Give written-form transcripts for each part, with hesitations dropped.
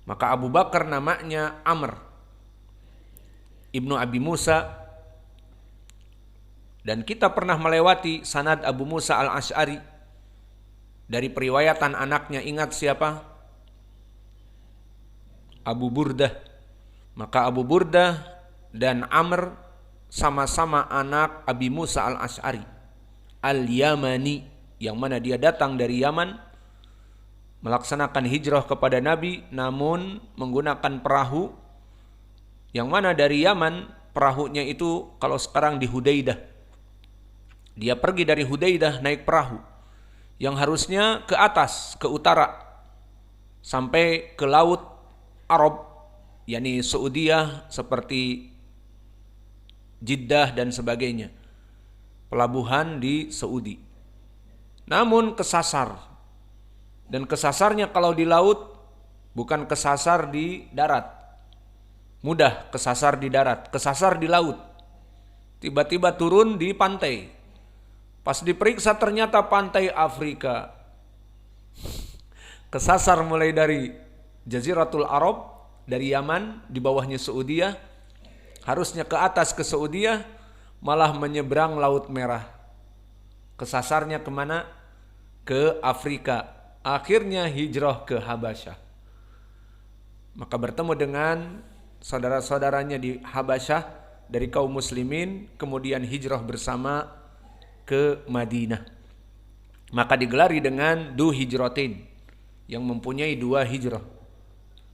Maka Abu Bakar namanya Amr ibnu Abi Musa. Dan kita pernah melewati sanad Abu Musa al-Asy'ari dari periwayatan anaknya. Ingat siapa? Abu Burdah. Maka Abu Burdah dan Amr sama-sama anak Abi Musa al-Asy'ari al-Yamani, yang mana dia datang dari Yaman melaksanakan hijrah kepada Nabi, namun menggunakan perahu, yang mana dari Yaman perahunya itu kalau sekarang di Hudaidah. Dia pergi dari Hudaidah naik perahu yang harusnya ke atas, ke utara, sampai ke laut Arab, yakni Saudiyah seperti Jeddah dan sebagainya, pelabuhan di Saudi. Namun kesasar, dan kesasarnya kalau di laut bukan kesasar di darat, mudah kesasar di darat, kesasar di laut. Tiba-tiba turun di pantai. Pas diperiksa ternyata pantai Afrika. Kesasar mulai dari Jaziratul Arab, dari Yaman, di bawahnya Saudiyah, harusnya ke atas ke Saudiyah, malah menyeberang Laut Merah. Kesasarnya kemana? Ke Afrika. Akhirnya hijrah ke Habasyah. Maka bertemu dengan saudara-saudaranya di Habasyah dari kaum muslimin, kemudian hijrah bersama ke Madinah. Maka digelari dengan Du Hijratain, yang mempunyai 2 hijrah.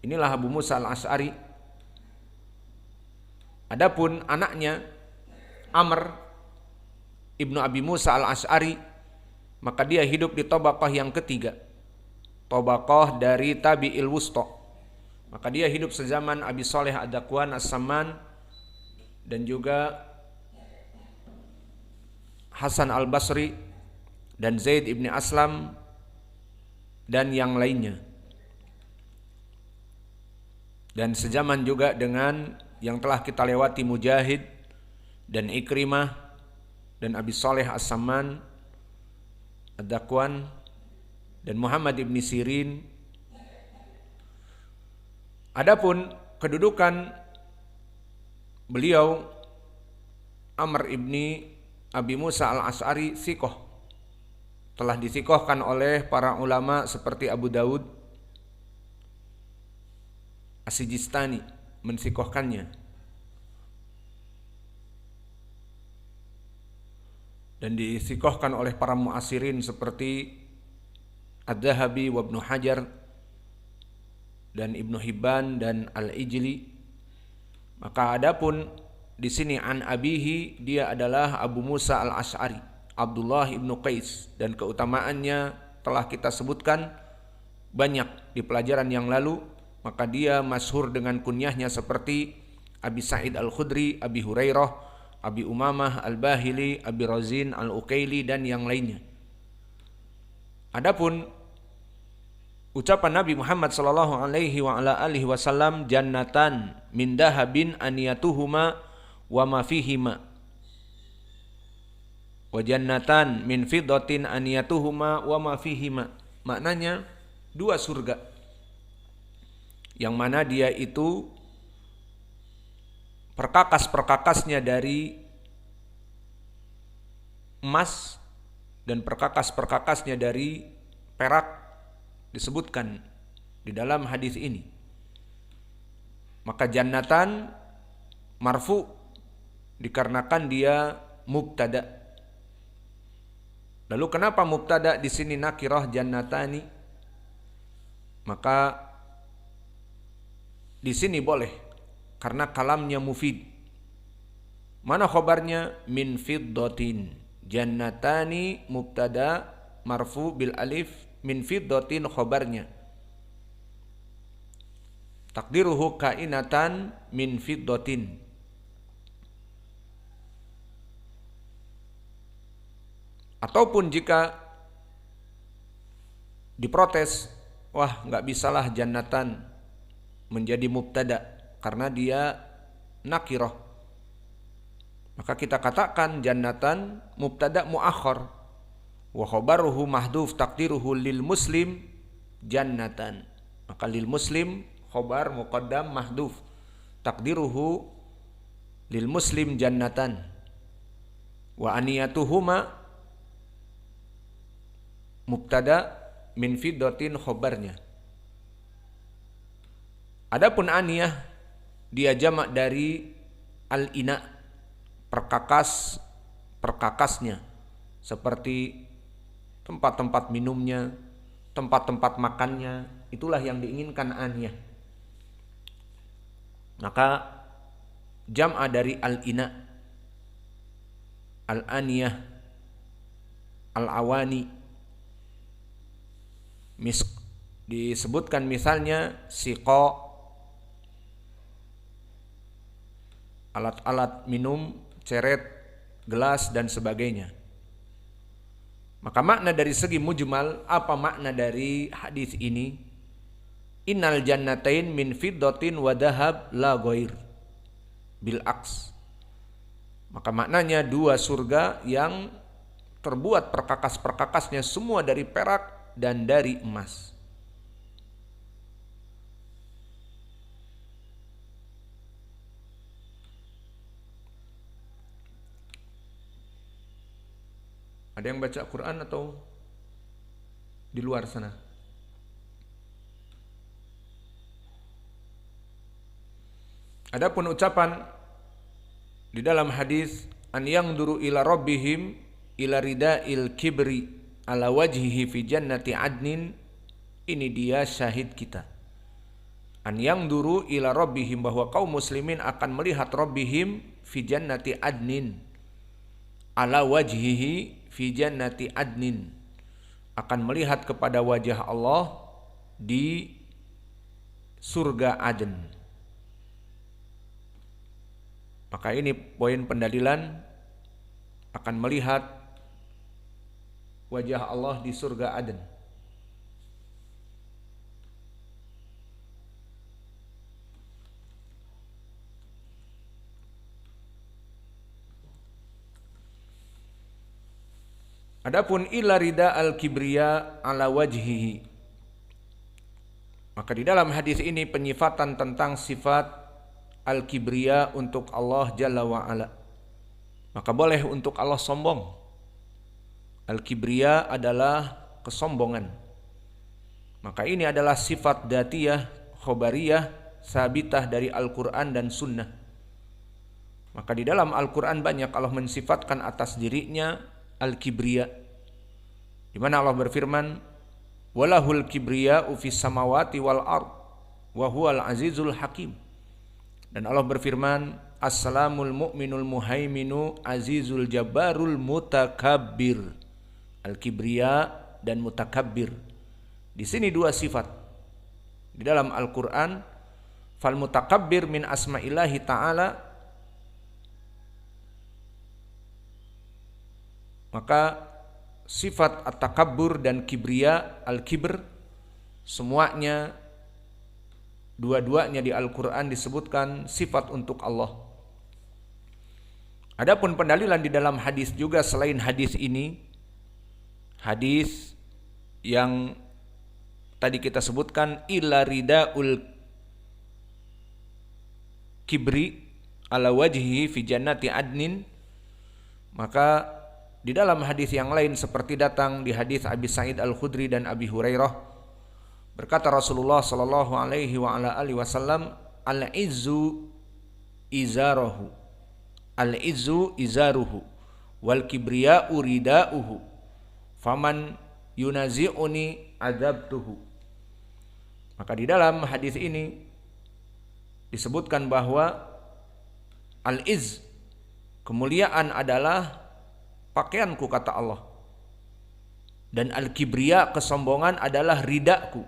Inilah Abu Musa al-Asy'ari. Adapun anaknya Amr ibnu Abi Musa al-Asy'ari, maka dia hidup di tabaqah yang ketiga, tabaqah dari tabi'il wusta. Maka dia hidup sezaman Abi Shalih ad-Dakwan as-Samman dan juga Hasan al-Basri dan Zaid ibn Aslam dan yang lainnya. Dan sejaman juga dengan yang telah kita lewati Mujahid dan Ikrimah dan Abi Shalih as-Samman ad-Dakwan dan Muhammad ibn Sirin. Adapun kedudukan beliau Amr ibni Abi Musa al-Asy'ari thiqah, telah dithiqahkan oleh para ulama seperti Abu Daud As-Sijistani mensiqahkannya, dan dithiqahkan oleh para mu'asirin seperti Ad-Dhahabi wa Ibnu Hajar dan Ibnu Hibban dan Al-Ijli. Maka adapun di sini an abihi, dia adalah Abu Musa al-Asy'ari, Abdullah ibnu Qais, dan keutamaannya telah kita sebutkan banyak di pelajaran yang lalu. Maka dia masyhur dengan kunyahnya seperti Abi Sa'id al-Khudri, Abi Hurairah, Abi Umamah al-Bahili, Abi Razin al-Uqaili dan yang lainnya. Adapun ucapan Nabi Muhammad sallallahu alaihi wa ala alihi wasallam, jannatan min dahabin aniyatuhuma wa ma fihima wa jannatan min fiddatin aniyatuhuma wa ma fihima. Maknanya 2 surga yang mana dia itu perkakas-perkakasnya dari emas dan perkakas-perkakasnya dari perak disebutkan di dalam hadis ini. Maka jannatan marfu dikarenakan dia mubtada. Lalu kenapa mubtada di sini nakirah jannatani? Maka di sini boleh karena kalamnya mufid. Mana khabarnya? Min fiddatin. Jannatani mubtada marfu bil alif, min fiddatin khabarnya. Takdiruhu kainatan min fiddatin. Ataupun jika diprotes, wah nggak bisalah jannatan menjadi mubtada karena dia nakirah. Maka kita katakan jannatan mubtada muakhar wa khabaruhu mahdhuf takdiruhu lil muslim jannatan. Maka lil muslim khobar muqaddam mahdhuf. Takdiruhu lil muslim jannatan wa aniyatuhuma mubtada min fiddatin khobarnya. Adapun aniyah dia jamak dari al-ina, perkakasnya, seperti tempat-tempat minumnya, tempat-tempat makannya, itulah yang diinginkan aniyah. Maka jam'a dari al-ina, al-aniyah, al-awani. Disebutkan misalnya siqa, alat-alat minum, ceret, gelas dan sebagainya. Maka makna dari segi mujmal, apa makna dari hadis ini? Innal jannatain min fiddatin wa dhahab la ghair bil aks. Maka maknanya dua surga yang terbuat perkakas-perkakasnya semua dari perak dan dari emas. Ada yang baca Quran atau di luar sana? Adapun ucapan di dalam hadis an yangduru ila rabbihim ila rida'il kibri ala wajhihi fi jannati adnin, ini dia syahid kita. An yangduru ila rabbihim, bahwa kaum muslimin akan melihat rabbihim fi jannati adnin, ala wajhihi fi jannati adnin, akan melihat kepada wajah Allah di surga Aden. Maka ini poin pendalilan akan melihat wajah Allah di surga Aden. Adapun illa rida al-kibriya ala wajhihi, maka di dalam hadis ini penyifatan tentang sifat al-kibriya untuk Allah Jalla wa'ala. Maka boleh untuk Allah sombong. Al-kibriya adalah kesombongan. Maka ini adalah sifat datiyah, khobariyah, sabitah dari Al-Quran dan Sunnah. Maka di dalam Al-Quran banyak Allah mensifatkan atas dirinya al-kibriya, di mana Allah berfirman, walahul kibriya'u fis samawati wal ard wa huwal azizul hakim. Dan Allah berfirman, assalamul mu'minul muhaiminu azizul jabbarul mutakabbir. Al-kibriya dan mutakabbir. Di sini dua sifat di dalam Al-Quran. Fal mutakabbir min asma'illahi ta'ala, maka sifat at-takabbur dan kibriya, al-kibr, semuanya dua-duanya di Al-Quran disebutkan sifat untuk Allah. Adapun pendalilan di dalam hadis juga selain hadis ini, hadis yang tadi kita sebutkan illa ridaul kibri ala wajhihi fi jannati adnin, maka di dalam hadis yang lain seperti datang di hadis Abi Sa'id Al-Khudri dan Abi Hurairah, berkata Rasulullah sallallahu alaihi wa ala alihi wasallam, al-izzu izaruhu, al-izzu izaruhu wal kibriya'u rida'uhu faman yunazi'uni adzabtuhu. Maka di dalam hadis ini disebutkan bahwa al-izz, kemuliaan adalah pakaianku, kata Allah. Dan al-kibriya, kesombongan adalah ridaku.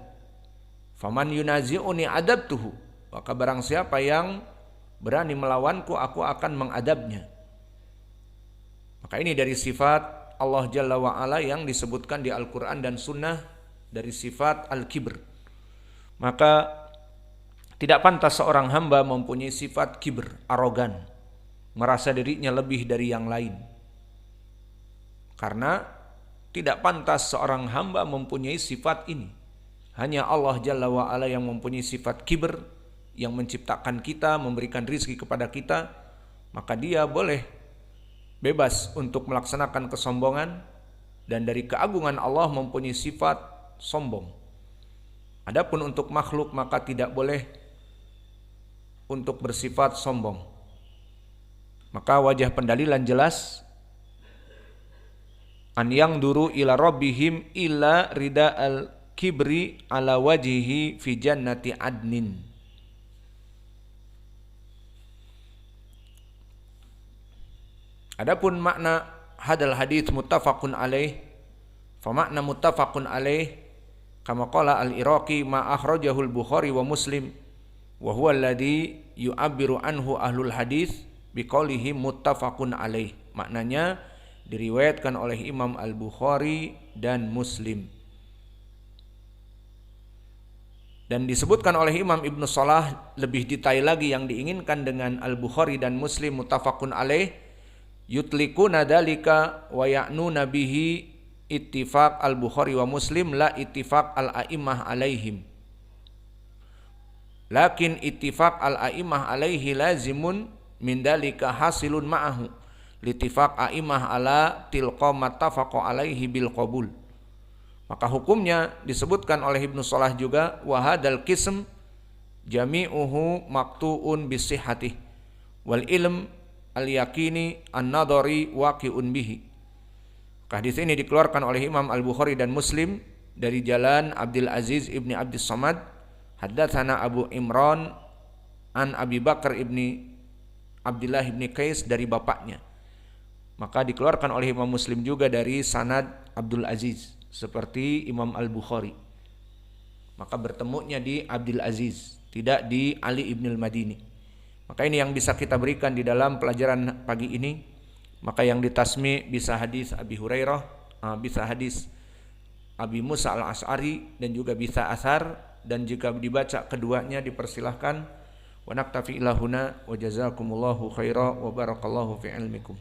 Faman yunazi'uni adabtuhu, maka barang siapa yang berani melawanku, aku akan mengadabnya. Maka ini dari sifat Allah Jalla wa'ala yang disebutkan di Al-Quran dan Sunnah, dari sifat al-kibr. Maka tidak pantas seorang hamba mempunyai sifat kibr, arogan, merasa dirinya lebih dari yang lain. Karena tidak pantas seorang hamba mempunyai sifat ini. Hanya Allah Jalla wa Ala yang mempunyai sifat kibr, yang menciptakan kita, memberikan rizki kepada kita, maka dia boleh bebas untuk melaksanakan kesombongan, dan dari keagungan Allah mempunyai sifat sombong. Adapun untuk makhluk maka tidak boleh untuk bersifat sombong. Maka wajah pendalilan jelas, an yang duru ila rabbihim ila rida al kibri ala wajihi fi jannati adnin. Adapun makna hadal hadits muttafaqun alaih, fa makna muttafaqun alaih kama qala al-Iraqi ma akhrajahu al-Bukhari wa Muslim wa huwa alladhi yu'abbiru anhu ahlul hadis biqaulihi muttafaqun alaih. Maknanya diriwayatkan oleh Imam Al-Bukhari dan Muslim. Dan disebutkan oleh Imam Ibnu Salah lebih detail lagi yang diinginkan dengan Al-Bukhari dan Muslim muttafaqun alaih, yutlikuna dalika wa ya'nuna bihi ittifaq Al-Bukhari wa Muslim la ittifaq al-a'immah alaihim. Lakin ittifaq al-a'immah alaihi lazimun min dalika hasilun ma'ahu litifaq a'immah ala tilqa mattafaqa alaihi bil qabul. Maka hukumnya disebutkan oleh Ibnu Salah juga, wa hadal qism jami'uhu maqtu'un bisihhatih wal ilm al yaqini an-nadari waqi'un bihi. Hadis ini dikeluarkan oleh Imam Al-Bukhari dan Muslim dari jalan Abdul Aziz ibni Abdus Samad, haddatsana Abu Imran an Abi Bakar ibni Abdullah ibni Qais dari bapaknya. Maka dikeluarkan oleh Imam Muslim juga dari sanad Abdul Aziz seperti Imam Al-Bukhari. Maka bertemunya di Abdul Aziz, tidak di Ali ibn al-Madini. Maka ini yang bisa kita berikan di dalam pelajaran pagi ini. Maka yang ditasmi bisa hadis Abi Hurairah, bisa hadis Abi Musa al-Ash'ari, dan juga bisa asar. Dan jika dibaca keduanya dipersilahkan. Wa naktafi ilahuna wa jazakumullahu khaira wa barakallahu fi ilmikum.